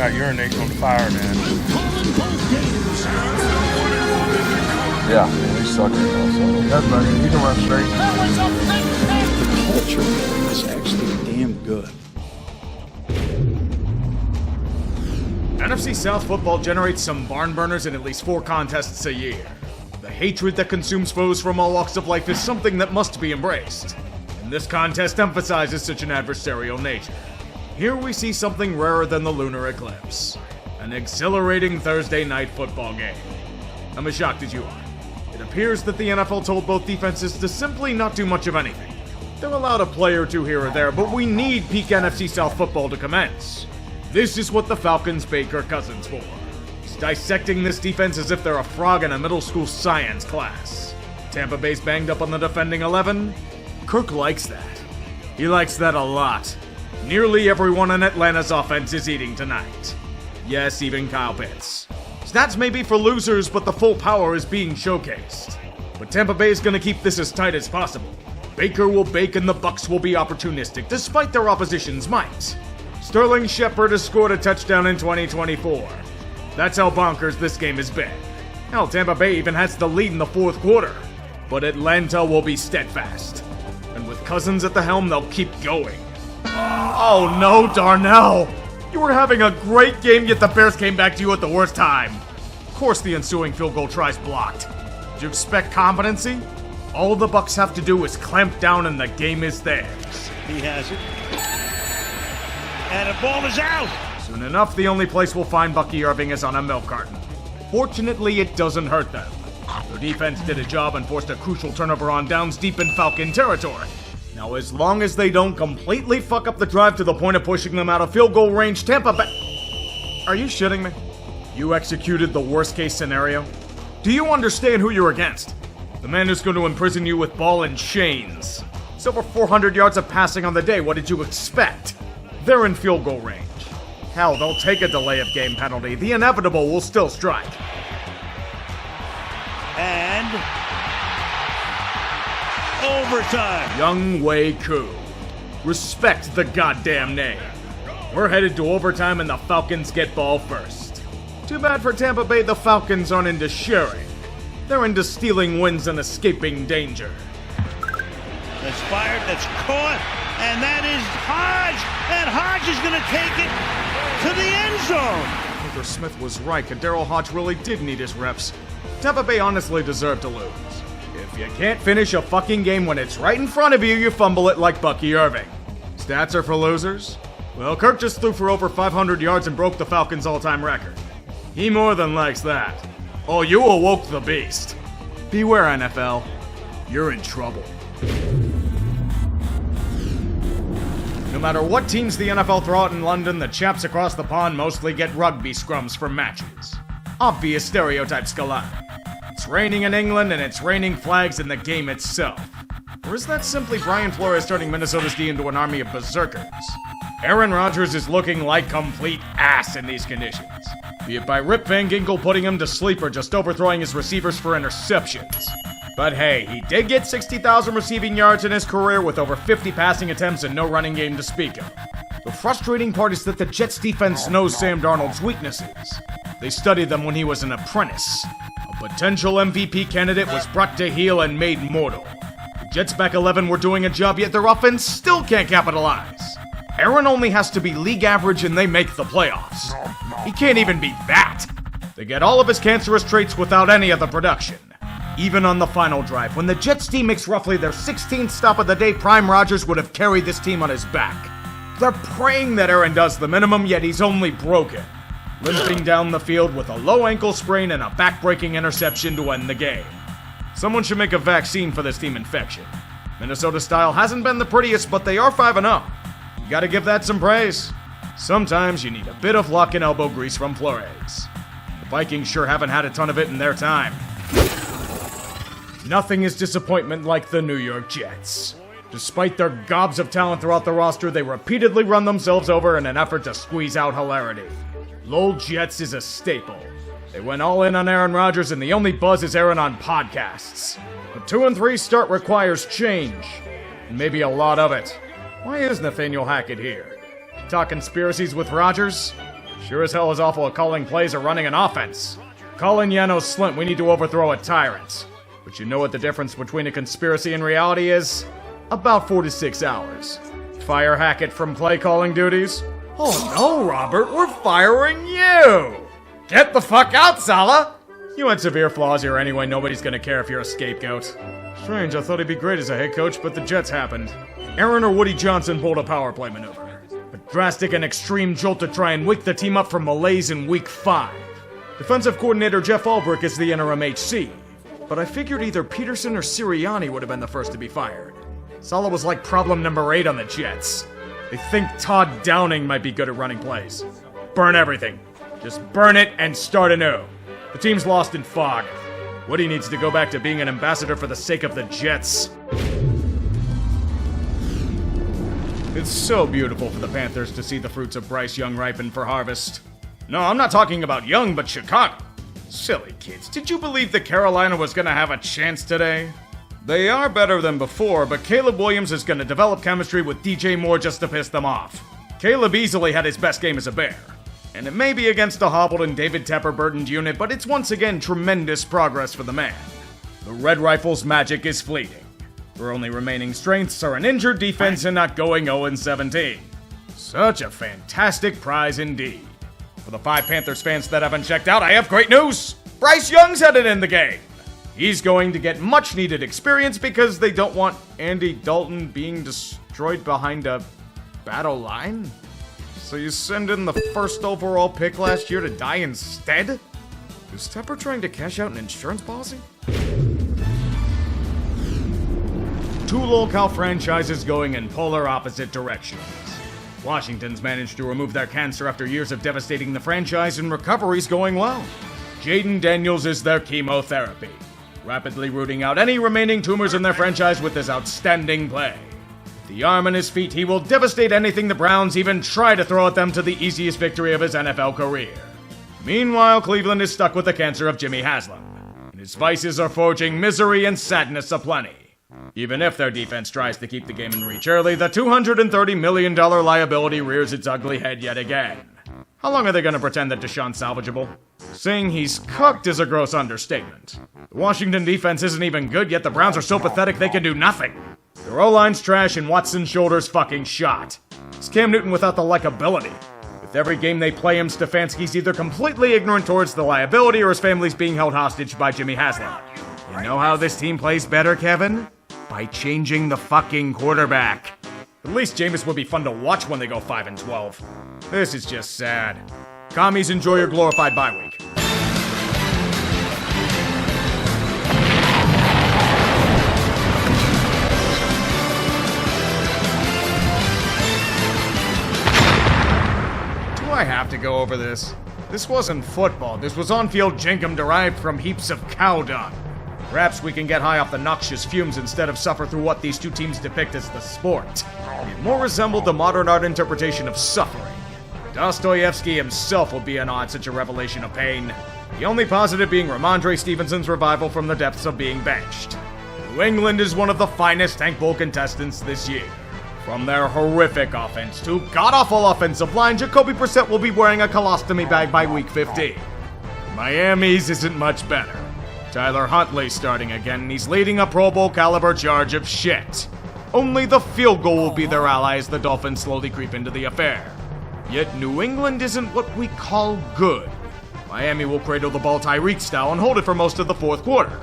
not urinating on the fire, man. Yeah, we suck at it also. That's about it. You can run straight. The culture is actually damn good. NFC South football generates some barn burners in at least 4 contests a year. The hatred that consumes foes from all walks of life is something that must be embraced. And this contest emphasizes such an adversarial nature. Here we see something rarer than the lunar eclipse. An exhilarating Thursday night football game. I'm as shocked as you are. It appears that the NFL told both defenses to simply not do much of anything. They're allowed a play or two here or there, but we need peak NFC South football to commence. This is what the Falcons bake our cousins for. He's dissecting this defense as if they're a frog in a middle school science class. Tampa Bay's banged up on the defending 11. Kirk likes that. He likes that a lot. Nearly everyone in Atlanta's offense is eating tonight. Yes, even Kyle Pitts. Stats may be for losers, but the full power is being showcased. But Tampa Bay is going to keep this as tight as possible. Baker will bake and the Bucs will be opportunistic, despite their opposition's might. Sterling Shepard has scored a touchdown in 2024. That's how bonkers this game has been. Hell, Tampa Bay even has the lead in the 4th quarter. But Atlanta will be steadfast. And with Cousins at the helm, they'll keep going. Oh no, Darnell! You were having a great game, yet the Bears came back to you at the worst time. Of course the ensuing field goal try's blocked. Did you expect competency? All the Bucs have to do is clamp down and the game is theirs. He has it. And the ball is out! Soon enough, the only place we'll find Bucky Irving is on a milk carton. Fortunately, it doesn't hurt them. Their defense did a job and forced a crucial turnover on downs deep in Falcon territory. Now, as long as they don't completely fuck up the drive to the point of pushing them out of field goal range, Tampa Bay... Are you shitting me? You executed the worst case scenario? Do you understand who you're against? The man who's going to imprison you with ball and chains. It's over 400 yards of passing on the day. What did you expect? They're in field goal range. Hell, they'll take a delay of game penalty. The inevitable will still strike. And overtime. Young Wei Koo. Respect the goddamn name. We're headed to overtime and the Falcons get ball first. Too bad for Tampa Bay, the Falcons aren't into sharing. They're into stealing wins and escaping danger. That's fired, that's caught, and that is Hodge! And Hodge is going to take it to the end zone! Arthur Smith was right, Daryl Hodge really did need his reps. Tampa Bay honestly deserved to lose. If you can't finish a fucking game when it's right in front of you, you fumble it like Bucky Irving. Stats are for losers? Well, Kirk just threw for over 500 yards and broke the Falcons' all-time record. He more than likes that. Oh, you awoke the beast. Beware, NFL. You're in trouble. No matter what teams the NFL throw out in London, the chaps across the pond mostly get rugby scrums for matches. Obvious stereotypes galore. It's raining in England and it's raining flags in the game itself. Or is that simply Brian Flores turning Minnesota's D into an army of berserkers? Aaron Rodgers is looking like complete ass in these conditions. Be it by Rip Van Ginkel putting him to sleep or just overthrowing his receivers for interceptions. But hey, he did get 60,000 receiving yards in his career with over 50 passing attempts and no running game to speak of. The frustrating part is that the Jets defense knows Sam Darnold's weaknesses. They studied them when he was an apprentice. A potential MVP candidate was brought to heel and made mortal. The Jets back 11 were doing a job, yet their offense still can't capitalize. Aaron only has to be league average and they make the playoffs. He can't even beat that. They get all of his cancerous traits without any of the production. Even on the final drive, when the Jets team makes roughly their 16th stop of the day, Prime Rodgers would have carried this team on his back. They're praying that Aaron does the minimum, yet he's only broken. Limping down the field with a low ankle sprain and a back-breaking interception to end the game. Someone should make a vaccine for this team infection. Minnesota style hasn't been the prettiest, but they are 5-0. You gotta give that some praise. Sometimes you need a bit of luck and elbow grease from Flores. The Vikings sure haven't had a ton of it in their time. Nothing is disappointment like the New York Jets. Despite their gobs of talent throughout the roster, they repeatedly run themselves over in an effort to squeeze out hilarity. LOL Jets is a staple. They went all in on Aaron Rodgers and the only buzz is Aaron on podcasts. A 2-3 start requires change. And maybe a lot of it. Why is Nathaniel Hackett here? Talk conspiracies with Rodgers? Sure as hell is awful at calling plays or running an offense. Colin Yano's Slint, we need to overthrow a tyrant. But you know what the difference between a conspiracy and reality is? About 4 to 6 hours. Fire Hackett from play calling duties? Oh no, Robert, we're firing you! Get the fuck out, Salah! You had severe flaws here anyway, nobody's gonna care if you're a scapegoat. Strange, I thought he'd be great as a head coach, but the Jets happened. Aaron or Woody Johnson pulled a power play maneuver. A drastic and extreme jolt to try and wake the team up from malaise in week 5. Defensive coordinator Jeff Ulbrich is the interim HC. But I figured either Peterson or Sirianni would have been the first to be fired. Salah was like problem number 8 on the Jets. They think Todd Downing might be good at running plays. Burn everything. Just burn it and start anew. The team's lost in fog. Woody needs to go back to being an ambassador for the sake of the Jets. It's so beautiful for the Panthers to see the fruits of Bryce Young ripen for harvest. No, I'm not talking about Young, but Chicago. Silly kids, did you believe that Carolina was gonna have a chance today? They are better than before, but Caleb Williams is gonna develop chemistry with DJ Moore just to piss them off. Caleb easily had his best game as a Bear. And it may be against a hobbled and David Tepper burdened unit, but it's once again tremendous progress for the man. The Red Rifles' magic is fleeting. Their only remaining strengths are an injured defense and not going 0-17. Such a fantastic prize indeed. For the 5 Panthers fans that haven't checked out, I have great news! Bryce Young's headed in the game! He's going to get much needed experience because they don't want Andy Dalton being destroyed behind a battle line? So you send in the first overall pick last year to die instead? Is Tepper trying to cash out an insurance policy? 2 locale franchises going in polar opposite directions. Washington's managed to remove their cancer after years of devastating the franchise, and recovery's going well. Jaden Daniels is their chemotherapy, rapidly rooting out any remaining tumors in their franchise with his outstanding play. With the arm in his feet, he will devastate anything the Browns even try to throw at them to the easiest victory of his NFL career. Meanwhile, Cleveland is stuck with the cancer of Jimmy Haslam, and his vices are forging misery and sadness aplenty. Even if their defense tries to keep the game in reach early, the $230 million liability rears its ugly head yet again. How long are they going to pretend that Deshaun's salvageable? Saying he's cooked is a gross understatement. The Washington defense isn't even good, yet the Browns are so pathetic they can do nothing. Their O-line's trash and Watson's shoulder's fucking shot. It's Cam Newton without the likability. With every game they play him, Stefanski's either completely ignorant towards the liability or his family's being held hostage by Jimmy Haslam. You know how this team plays better, Kevin? By changing the fucking quarterback. At least Jameis would be fun to watch when they go 5-12. This is just sad. Commies, enjoy your glorified bye week. Do I have to go over this? This wasn't football. This was on-field jenkum derived from heaps of cow dung. Perhaps we can get high off the noxious fumes instead of suffer through what these two teams depict as the sport. It more resembled the modern art interpretation of suffering. Dostoevsky himself would be in awe at such a revelation of pain. The only positive being Ramondre Stevenson's revival from the depths of being benched. New England is one of the finest Tank Bowl contestants this year. From their horrific offense to god-awful offensive line, Jacoby Brissett will be wearing a colostomy bag by week 15. Miami's isn't much better. Tyler Huntley's starting again, and he's leading a Pro Bowl caliber charge of shit. Only the field goal will be their ally as the Dolphins slowly creep into the affair. Yet New England isn't what we call good. Miami will cradle the ball Tyreek style and hold it for most of the fourth quarter.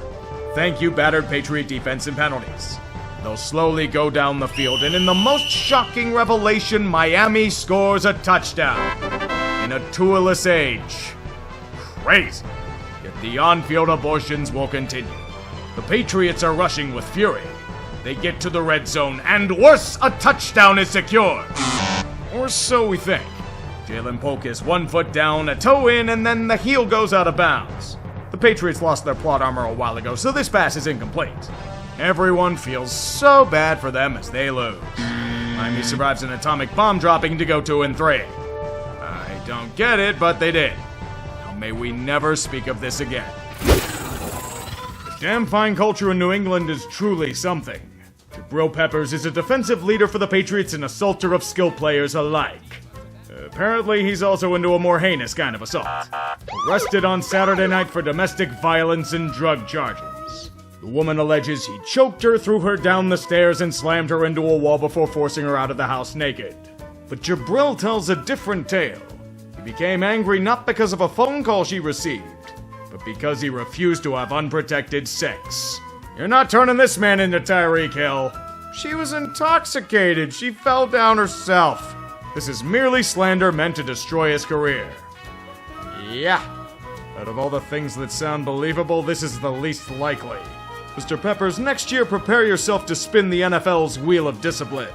Thank you, battered Patriot defense and penalties. They'll slowly go down the field, and in the most shocking revelation, Miami scores a touchdown. In a tooless age. Crazy. Yet the on-field abortions will continue. The Patriots are rushing with fury. They get to the red zone, and worse, a touchdown is secured. Or so we think. Jalen Polk is 1 foot down, a toe in, and then the heel goes out of bounds. The Patriots lost their plot armor a while ago, so this pass is incomplete. Everyone feels so bad for them as they lose. Miami survives an atomic bomb dropping to go 2-3. I don't get it, but they did. Now may we never speak of this again. The damn fine culture in New England is truly something. Jabril Peppers is a defensive leader for the Patriots and a assaulter of skilled players alike. apparently he's also into a more heinous kind of assault. Arrested on Saturday night for domestic violence and drug charges. The woman alleges he choked her, threw her down the stairs, and slammed her into a wall before forcing her out of the house naked. But Jabril tells a different tale. He became angry not because of a phone call she received, but because he refused to have unprotected sex. You're not turning this man into Tyreek Hill. She was intoxicated. She fell down herself. This is merely slander meant to destroy his career. Yeah. Out of all the things that sound believable, this is the least likely. Mr. Peppers, next year prepare yourself to spin the NFL's wheel of discipline.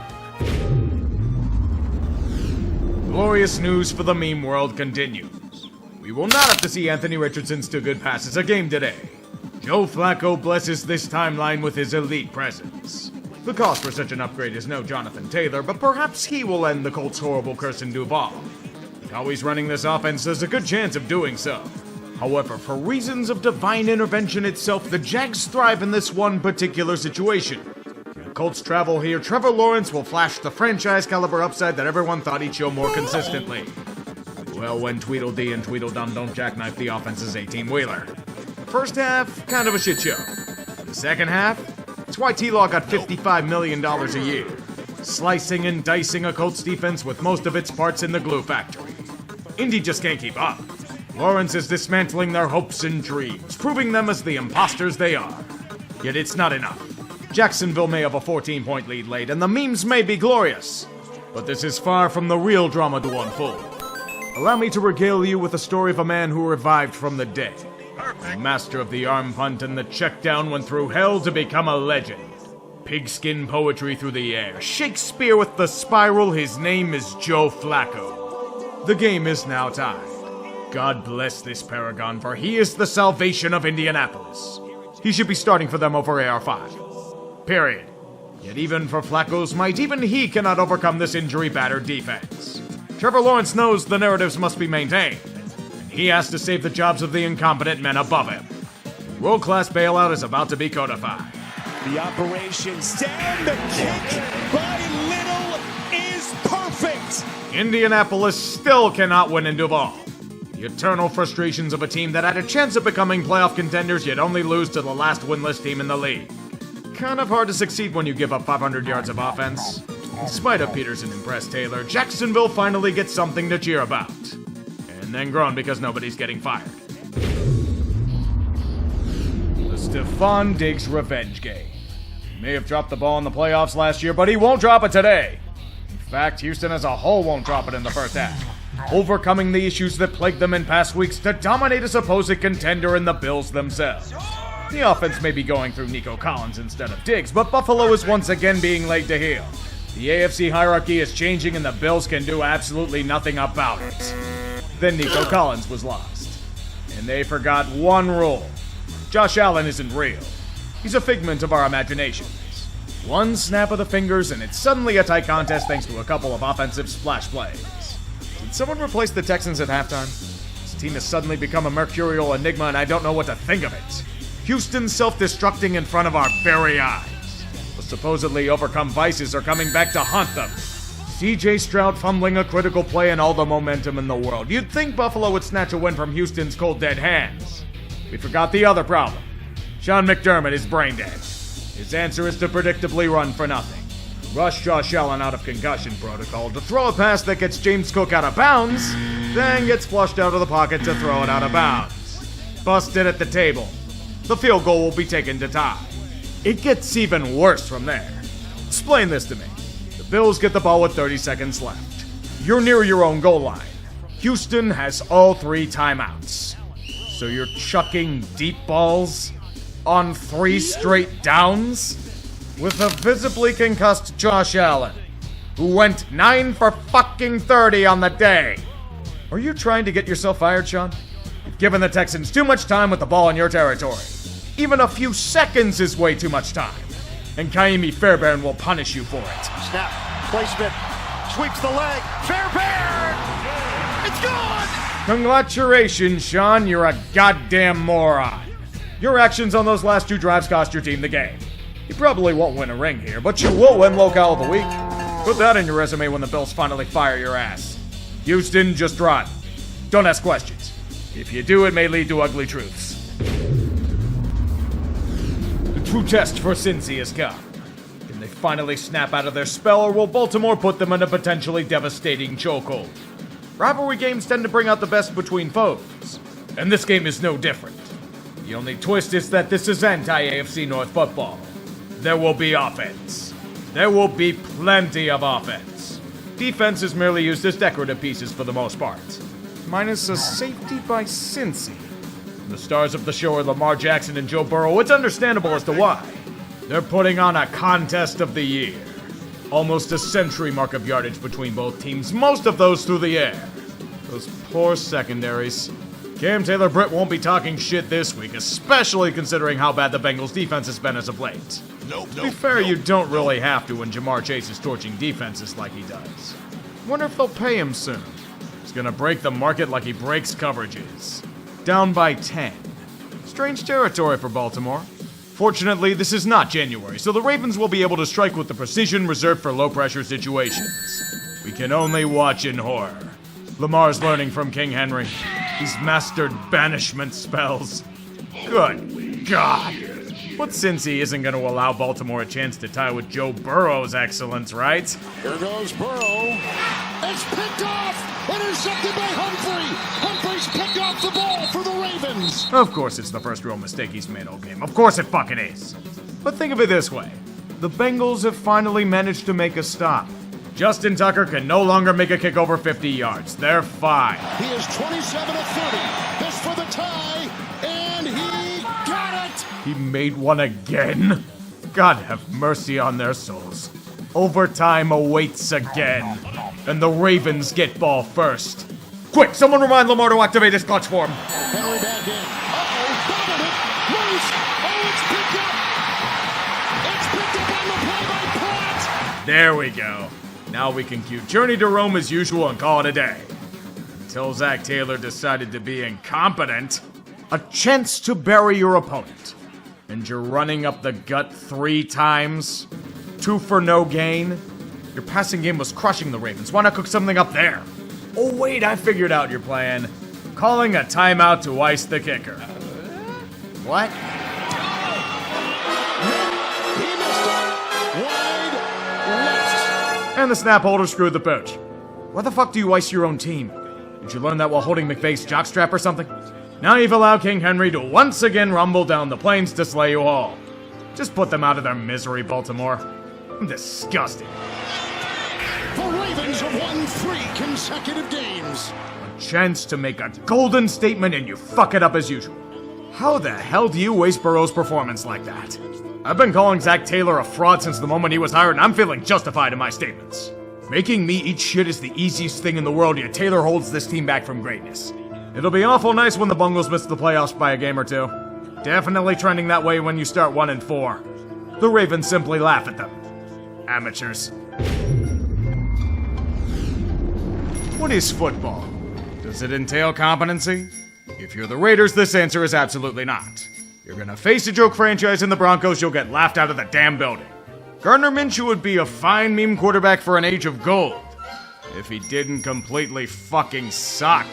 Glorious news for the meme world continues. We will not have to see Anthony Richardson still good passes a game today. Joe Flacco blesses this timeline with his elite presence. The cost for such an upgrade is no Jonathan Taylor, but perhaps he will end the Colts' horrible curse in Duval. How he's running this offense, there's a good chance of doing so. However, for reasons of divine intervention itself, the Jags thrive in this one particular situation. The Colts travel here, Trevor Lawrence will flash the franchise-caliber upside that everyone thought he'd show more consistently. Well, when Tweedledee and Tweedledum don't jackknife the offense's 18-wheeler. The first half, kind of a shit show. The second half, it's why T-Law got $55 million a year. Slicing and dicing a Colts defense with most of its parts in the glue factory. Indy just can't keep up. Lawrence is dismantling their hopes and dreams, proving them as the imposters they are. Yet it's not enough. Jacksonville may have a 14-point lead late, and the memes may be glorious. But this is far from the real drama to unfold. Allow me to regale you with the story of a man who revived from the dead. A master of the arm punt and the check down went through hell to become a legend. Pigskin poetry through the air. Shakespeare with the spiral, his name is Joe Flacco. The game is now tied. God bless this paragon, for he is the salvation of Indianapolis. He should be starting for them over AR5. Period. Yet even for Flacco's might, even he cannot overcome this injury-battered defense. Trevor Lawrence knows the narratives must be maintained, and he has to save the jobs of the incompetent men above him. The world-class bailout is about to be codified. The operation's down, the kick by Little is perfect! Indianapolis still cannot win in Duval. The eternal frustrations of a team that had a chance of becoming playoff contenders yet only lose to the last winless team in the league. Kind of hard to succeed when you give up 500 yards of offense. In spite of Peterson and Press Taylor, Jacksonville finally gets something to cheer about. And then groan because nobody's getting fired. The Stephon Diggs revenge game. He may have dropped the ball in the playoffs last year, but he won't drop it today. In fact, Houston as a whole won't drop it in the first half. Overcoming the issues that plagued them in past weeks to dominate a supposed contender in the Bills themselves. The offense may be going through Nico Collins instead of Diggs, but Buffalo is once again being laid to heel. The AFC hierarchy is changing and the Bills can do absolutely nothing about it. Then Nico Collins was lost. And they forgot one rule. Josh Allen isn't real. He's a figment of our imaginations. One snap of the fingers and it's suddenly a tight contest thanks to a couple of offensive splash plays. Did someone replace the Texans at halftime? This team has suddenly become a mercurial enigma and I don't know what to think of it. Houston self-destructing in front of our very eyes. The supposedly overcome vices are coming back to haunt them. CJ Stroud fumbling a critical play and all the momentum in the world. You'd think Buffalo would snatch a win from Houston's cold dead hands. We forgot the other problem. Sean McDermott is brain dead. His answer is to predictably run for nothing. Rush Josh Allen out of concussion protocol to throw a pass that gets James Cook out of bounds, then gets flushed out of the pocket to throw it out of bounds. Busted at the table. The field goal will be taken to tie. It gets even worse from there. Explain this to me. The Bills get the ball with 30 seconds left. You're near your own goal line. Houston has all 3 timeouts. So you're chucking deep balls on 3 straight downs? With a visibly concussed Josh Allen, who went 9 for fucking 30 on the day. Are you trying to get yourself fired, Sean? You've given the Texans too much time with the ball in your territory. Even a few seconds is way too much time. And Kaimi Fairbairn will punish you for it. Snap, placement, sweeps the leg, Fairbairn! It's gone! Congratulations, Sean, you're a goddamn moron. Your actions on those last 2 drives cost your team the game. You probably won't win a ring here, but you will win Locale of the Week. Put that in your resume when the Bills finally fire your ass. Houston, just run. Don't ask questions. If you do, it may lead to ugly truths. The true test for Cincy has come. Can they finally snap out of their spell, or will Baltimore put them in a potentially devastating chokehold? Rivalry games tend to bring out the best between foes, and this game is no different. The only twist is that this is anti-AFC North football. There will be offense. There will be plenty of offense. Defense is merely used as decorative pieces for the most part. Minus a safety by Cincy. The stars of the show are Lamar Jackson and Joe Burrow. It's understandable as to why. They're putting on a contest of the year. Almost a century mark of yardage between both teams, most of those through the air. Those poor secondaries. Cam Taylor-Britt won't be talking shit this week, especially considering how bad the Bengals defense has been as of late. To be fair, you don't really have to when Jamar Chase is torching defenses like he does. Wonder if they'll pay him soon. He's gonna break the market like he breaks coverages. Down by 10. Strange territory for Baltimore. Fortunately, this is not January, so the Ravens will be able to strike with the precision reserved for low-pressure situations. We can only watch in horror. Lamar's learning from King Henry. He's mastered banishment spells. Good God. But Cincy isn't going to allow Baltimore a chance to tie with Joe Burrow's excellence, right? Here goes Burrow. It's picked off. Intercepted by Humphrey. Humphrey's picked off the ball for the Ravens. Of course it's the first real mistake he's made all game. Of course it fucking is. But think of it this way. The Bengals have finally managed to make a stop. Justin Tucker can no longer make a kick over 50 yards. They're fine. He is 27 of 30. This for the tie. And he got it. He made one again? God have mercy on their souls. Overtime awaits again. And the Ravens get ball first. Quick, someone remind Lamar to activate his clutch form. Henry back in. Uh-oh, bobbled it. Loose. Oh, it's picked up. It's picked up on the play by Pratt. There we go. Now we can cue Journey to Rome as usual and call it a day. Until Zach Taylor decided to be incompetent. A chance to bury your opponent. And you're running up the gut 3 times? 2 for no gain? Your passing game was crushing the Ravens. Why not cook something up there? Oh wait, I figured out your plan. Calling a timeout to ice the kicker. What? He missed it. Wide left. And the snap holder screwed the pooch. Why the fuck do you ice your own team? Did you learn that while holding McVay's jockstrap or something? Now you've allowed King Henry to once again rumble down the plains to slay you all. Just put them out of their misery, Baltimore. I'm disgusted. The Ravens have won 3 consecutive games. A chance to make a golden statement and you fuck it up as usual. How the hell do you waste Burrow's performance like that? I've been calling Zach Taylor a fraud since the moment he was hired, and I'm feeling justified in my statements. Making me eat shit is the easiest thing in the world, yet Taylor holds this team back from greatness. It'll be awful nice when the Bengals miss the playoffs by a game or 2. Definitely trending that way when you start 1-4. The Ravens simply laugh at them. Amateurs. What is football? Does it entail competency? If you're the Raiders, this answer is absolutely not. You're gonna face a joke franchise in the Broncos, you'll get laughed out of the damn building. Gardner Minshew would be a fine meme quarterback for an age of gold. If he didn't completely fucking suck.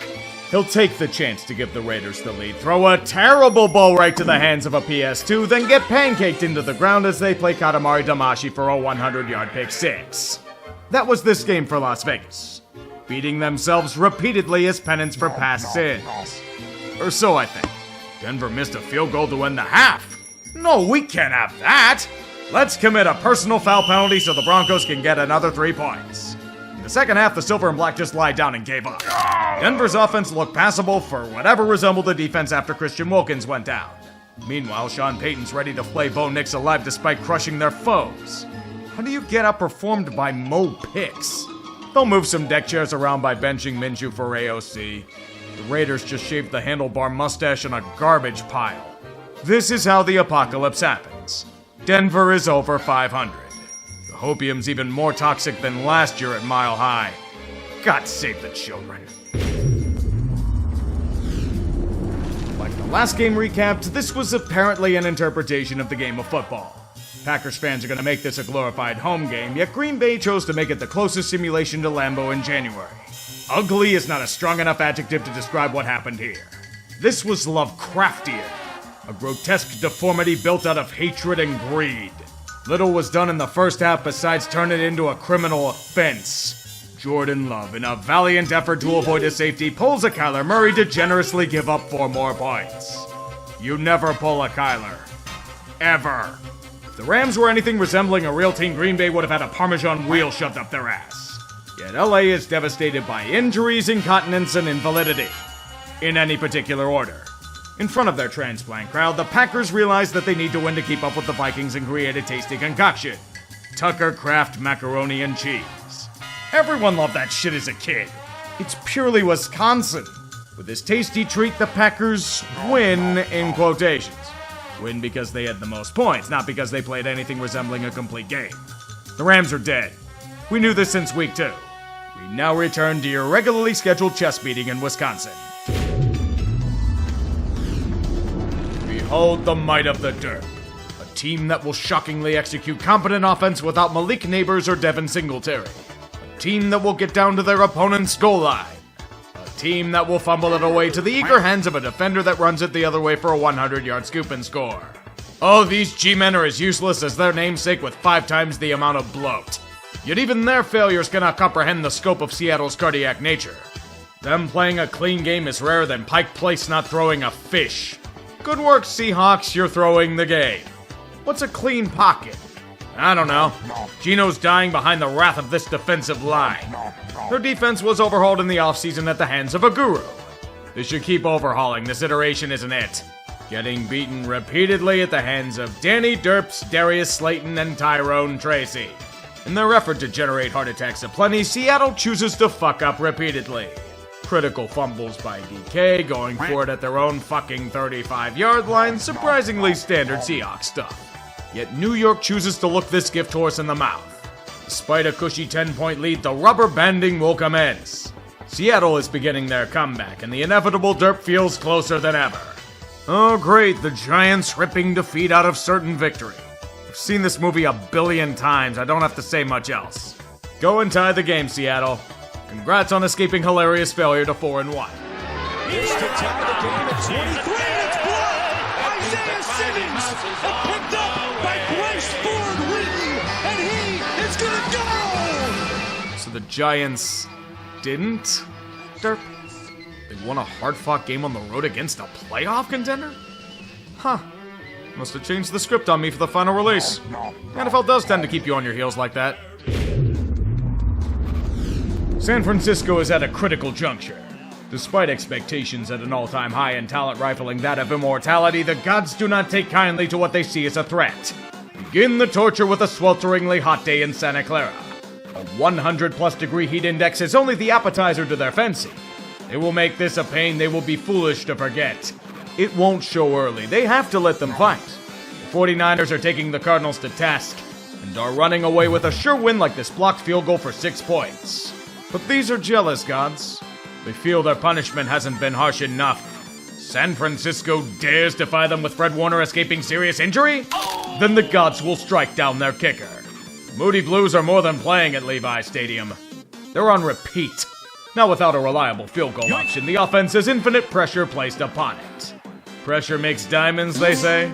He'll take the chance to give the Raiders the lead, throw a terrible ball right to the hands of a PS2, then get pancaked into the ground as they play Katamari Damashi for a 100-yard pick 6. That was this game for Las Vegas. Beating themselves repeatedly as penance for past sins. Or so I think. Denver missed a field goal to end the half. No, we can't have that. Let's commit a personal foul penalty so the Broncos can get another 3 points. In the second half, the Silver and Black just lied down and gave up. Denver's offense looked passable for whatever resembled the defense after Christian Wilkins went down. Meanwhile, Sean Payton's ready to flay Bo Nix alive despite crushing their foes. How do you get outperformed by Mo Picks? They'll move some deck chairs around by benching Minshew for AOC. The Raiders just shaved the handlebar mustache in a garbage pile. This is how the apocalypse happens. Denver is over 500. The hopium's even more toxic than last year at Mile High. God save the children. Like the last game recapped, this was apparently an interpretation of the game of football. Packers fans are going to make this a glorified home game, yet Green Bay chose to make it the closest simulation to Lambeau in January. Ugly is not a strong enough adjective to describe what happened here. This was Lovecraftian, a grotesque deformity built out of hatred and greed. Little was done in the first half besides turn it into a criminal offense. Jordan Love, in a valiant effort to avoid a safety, pulls a Kyler Murray to generously give up 4 more points. You never pull a Kyler. Ever. If the Rams were anything resembling a real team, Green Bay would have had a Parmesan wheel shoved up their ass. Yet LA is devastated by injuries, incontinence, and invalidity. In any particular order. In front of their transplant crowd, the Packers realize that they need to win to keep up with the Vikings and create a tasty concoction. Tucker Kraft macaroni and cheese. Everyone loved that shit as a kid. It's purely Wisconsin. With this tasty treat, the Packers win in quotations. Win because they had the most points, not because they played anything resembling a complete game. The Rams are dead. We knew this since week 2. We now return to your regularly scheduled chess meeting in Wisconsin. Behold the might of the Derp. A team that will shockingly execute competent offense without Malik Neighbors or Devin Singletary. A team that will get down to their opponent's goal line. A team that will fumble it away to the eager hands of a defender that runs it the other way for a 100-yard scoop and score. Oh, these G-men are as useless as their namesake with 5 times the amount of bloat. Yet even their failures cannot comprehend the scope of Seattle's cardiac nature. Them playing a clean game is rarer than Pike Place not throwing a fish. Good work, Seahawks, you're throwing the game. What's a clean pocket? I don't know. Gino's dying behind the wrath of this defensive line. Their defense was overhauled in the offseason at the hands of a guru. They should keep overhauling, this iteration isn't it. Getting beaten repeatedly at the hands of Danny Derps, Darius Slayton, and Tyrone Tracy. In their effort to generate heart attacks aplenty, Seattle chooses to fuck up repeatedly. Critical fumbles by DK, going for it at their own fucking 35-yard line, surprisingly standard Seahawks stuff. Yet New York chooses to look this gift horse in the mouth. Despite a cushy 10-point lead, the rubber banding will commence. Seattle is beginning their comeback, and the inevitable derp feels closer than ever. Oh great, the Giants ripping defeat out of certain victory. I've seen this movie 1 billion times, I don't have to say much else. Go and tie the game, Seattle. Congrats on escaping hilarious failure to 4-1. Here's to tie the game at 23. It's blocked. Isaiah Simmons picked up by Bryce Ford Wheaton, and he is going to go. So the Giants didn't derp? They won a hard-fought game on the road against a playoff contender? Huh. Must have changed the script on me for the final release. The NFL does tend to keep you on your heels like that. San Francisco is at a critical juncture. Despite expectations at an all-time high and talent rivaling that of immortality, the gods do not take kindly to what they see as a threat. Begin the torture with a swelteringly hot day in Santa Clara. A 100-plus degree heat index is only the appetizer to their fancy. They will make this a pain they will be foolish to forget. It won't show early. They have to let them fight. The 49ers are taking the Cardinals to task and are running away with a sure win like this blocked field goal for 6 points. But these are jealous gods. They feel their punishment hasn't been harsh enough. San Francisco dares defy them with Fred Warner escaping serious injury? Then the gods will strike down their kicker. Moody Blues are more than playing at Levi Stadium. They're on repeat. Now without a reliable field goal option, the offense has infinite pressure placed upon it. Pressure makes diamonds, they say.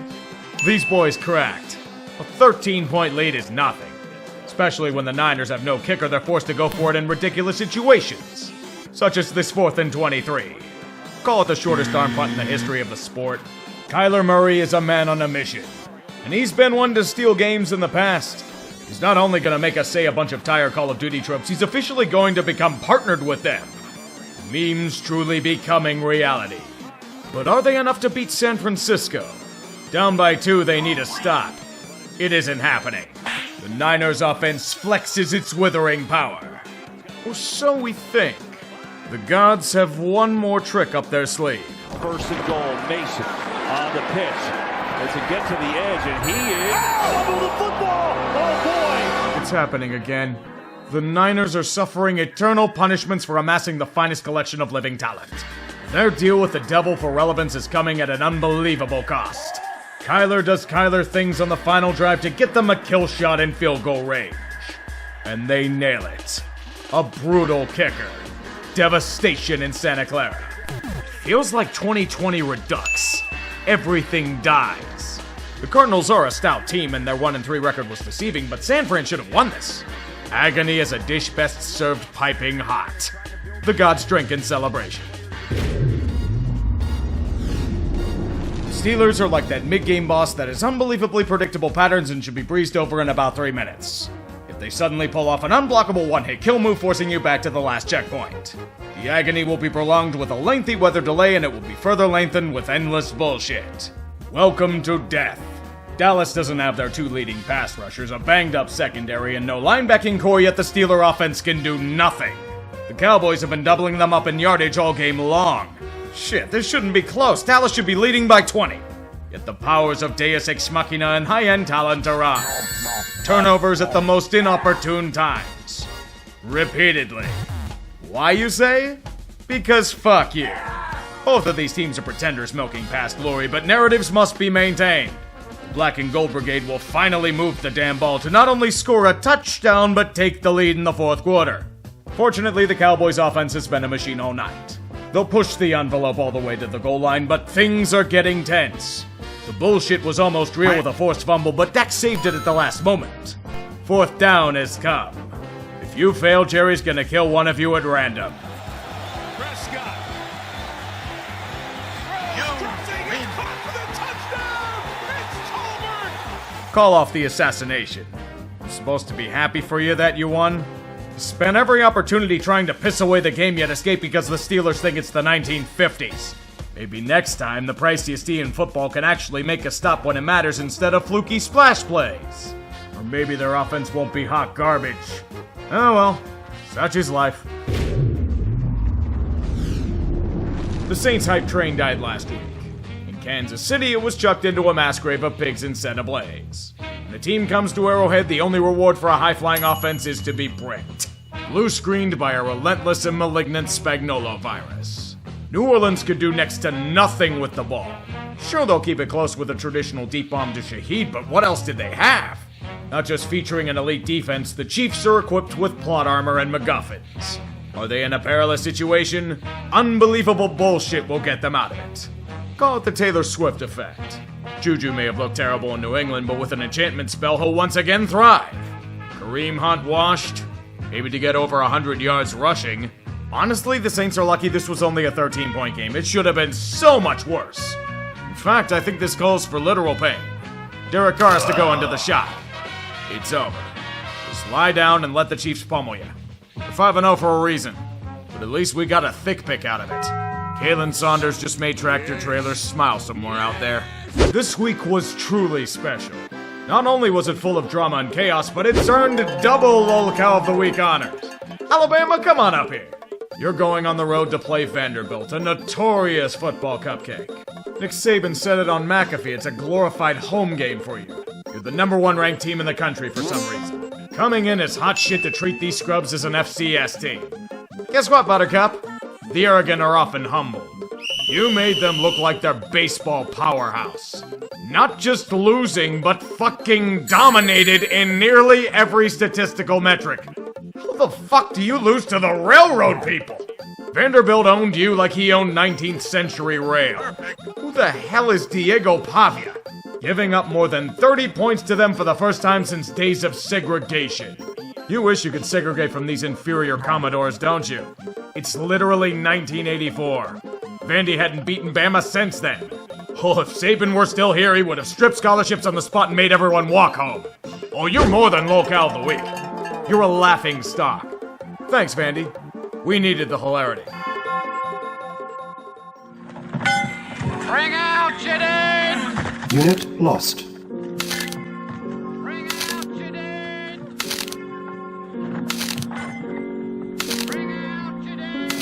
These boys cracked. A 13-point lead is nothing. Especially when the Niners have no kicker, they're forced to go for it in ridiculous situations. Such as this 4th and 23. Call it the shortest arm punt in the history of the sport. Kyler Murray is a man on a mission. And he's been one to steal games in the past. He's not only going to make us say a bunch of tired Call of Duty tropes, he's officially going to become partnered with them. Memes truly becoming reality. But are they enough to beat San Francisco? Down by 2, they need a stop. It isn't happening. The Niners' offense flexes its withering power. Or so we think. The gods have one more trick up their sleeve. 1st and goal, Mason on the pitch. As it gets to the edge, and he is... Oh, the football! Oh, boy! It's happening again. The Niners are suffering eternal punishments for amassing the finest collection of living talent. Their deal with the devil for relevance is coming at an unbelievable cost. Kyler does Kyler things on the final drive to get them a kill shot in field goal range. And they nail it. A brutal kicker. devastation in Santa Clara. Feels like 2020 Redux. Everything dies. The Cardinals are a stout team and their 1-3 record was deceiving, but San Fran should have won this. Agony is a dish best served piping hot. The gods drink in celebration. Steelers are like that mid-game boss that has unbelievably predictable patterns and should be breezed over in about 3 minutes. If they suddenly pull off an unblockable one-hit kill move forcing you back to the last checkpoint. The agony will be prolonged with a lengthy weather delay and it will be further lengthened with endless bullshit. Welcome to death. Dallas doesn't have their 2 leading pass rushers, a banged-up secondary, and no linebacking core, yet the Steeler offense can do nothing. The Cowboys have been doubling them up in yardage all game long. Shit, this shouldn't be close. Dallas should be leading by 20. Yet the powers of Deus Ex Machina and high-end talent arise. Turnovers at the most inopportune times. Repeatedly. Why, you say? Because fuck you. Both of these teams are pretenders milking past glory, but narratives must be maintained. The Black and Gold Brigade will finally move the damn ball to not only score a touchdown, but take the lead in the 4th quarter. Fortunately, the Cowboys' offense has been a machine all night. They'll push the envelope all the way to the goal line, but things are getting tense. The bullshit was almost real with a forced fumble, but Dak saved it at the last moment. 4th down has come. If you fail, Jerry's gonna kill one of you at random. Prescott. Call off the assassination. I'm supposed to be happy for you that you won? Spent every opportunity trying to piss away the game yet escape because the Steelers think it's the 1950s. Maybe next time the priciest tea in football can actually make a stop when it matters instead of fluky splash plays. Or maybe their offense won't be hot garbage. Oh well, such is life. The Saints hype train died last week. In Kansas City, it was chucked into a mass grave of pigs and set ablaze. When the team comes to Arrowhead, the only reward for a high-flying offense is to be bricked. Blue-screened by a relentless and malignant Spagnuolo virus. New Orleans could do next to nothing with the ball. Sure, they'll keep it close with a traditional deep bomb to Shaheed, but what else did they have? Not just featuring an elite defense, the Chiefs are equipped with plot armor and MacGuffins. Are they in a perilous situation? Unbelievable bullshit will get them out of it. Call it the Taylor Swift effect. Juju may have looked terrible in New England, but with an enchantment spell, he'll once again thrive. Kareem Hunt washed, maybe to get over 100 yards rushing. Honestly, the Saints are lucky this was only a 13-point game. It should have been so much worse. In fact, I think this calls for literal pain. Derek Carr has to go into the shot. It's over. Just lie down and let the Chiefs pummel you. We're 5-0 for a reason, but at least we got a Thicc Pick out of it. Kalen Saunders just made tractor trailers smile somewhere out there. This week was truly special. Not only was it full of drama and chaos, but it's earned double Lol Cow of the Week honors. Alabama, come on up here. You're going on the road to play Vanderbilt, a notorious football cupcake. Nick Saban said it on McAfee, it's a glorified home game for you. You're the #1 ranked team in the country for some reason. Coming in as hot shit to treat these scrubs as an FCS team. Guess what, Buttercup? The arrogant are often humbled. You made them look like their baseball powerhouse. Not just losing, but fucking dominated in nearly every statistical metric. How the fuck do you lose to the railroad people? Vanderbilt owned you like he owned 19th century rail. Who the hell is Diego Pavia? Giving up more than 30 points to them for the first time since days of segregation. You wish you could segregate from these inferior Commodores, don't you? It's literally 1984. Vandy hadn't beaten Bama since then. Oh, if Saban were still here, he would have stripped scholarships on the spot and made everyone walk home. Oh, you're more than locale of the week. You're a laughing stock. Thanks, Vandy. We needed the hilarity. Bring out Jadine! Unit lost. Bring out Jadine! Bring out Jadine!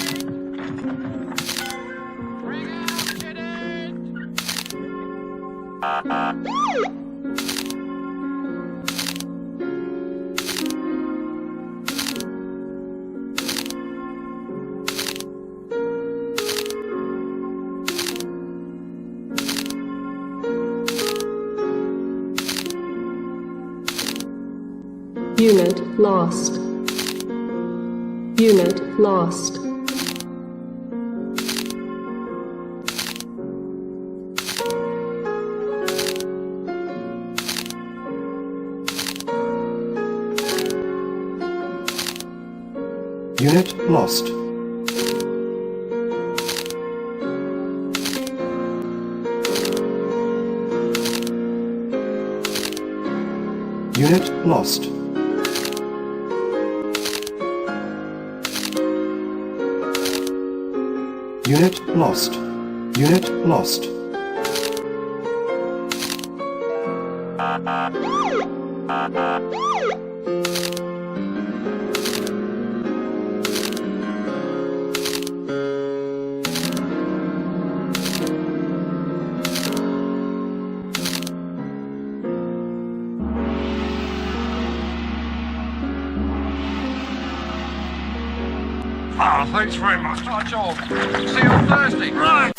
Bring out Jadine! Unit lost. Unit lost. Unit lost. Unit lost. Unit lost. Unit lost. Thanks very much. Nice job. See you on Thursday. Right.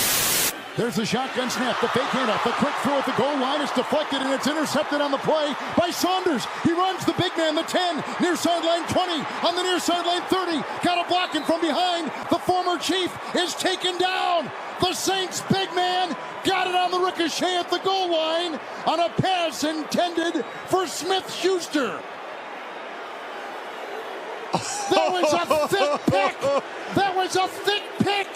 There's the shotgun snap, the fake handoff, the quick throw at the goal line is deflected and it's intercepted on the play by Saunders. He runs the big man, the 10, near sideline 20, on the near sideline 30, got a block in from behind. The former Chief is taken down. The Saints big man got it on the ricochet at the goal line on a pass intended for Smith-Schuster. That was a thick pick. That was a thick pick.